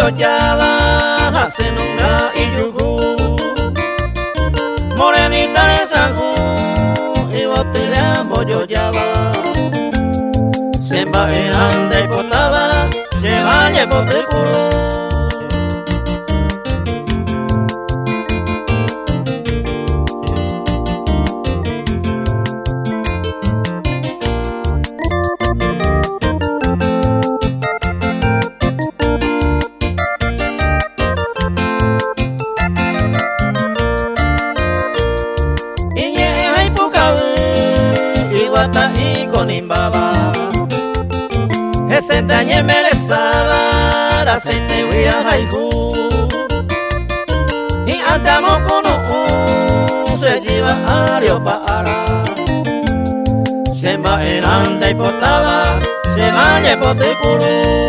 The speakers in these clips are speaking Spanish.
boyollaba, hacenunga y yugu. Morenita de Sanjú, y botella boyollaba. Semba eranda y potaba, se vaya por el culo. Y con imbaba ese dañe merezaba la aceite huía haiku y andamos con un se lleva a para se va eranda y potaba se vaya por el culo.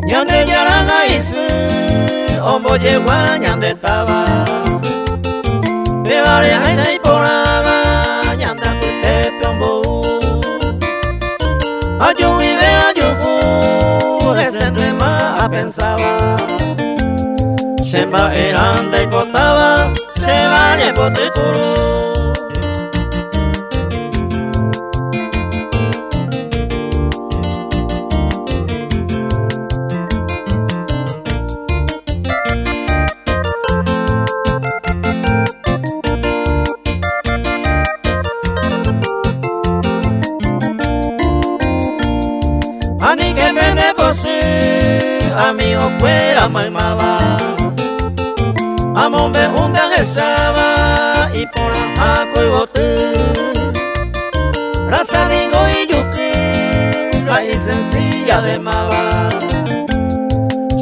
Ñande yaranga isu, ombo yegua ñande taba. Bebare aisa y poraba, ñanda kute piombo. Ayu vive ayuku, ese tema pensaba. Shemba eranda y potaba, se vaya por tu culo. Ani que vende você, amigo fuera malmaba. Amon be hundan esaba y por ajo y bote. Razaringo y yuki, raíz sencilla de maba.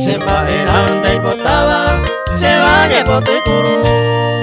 Se va eranda y botaba, se vaya por tu culo.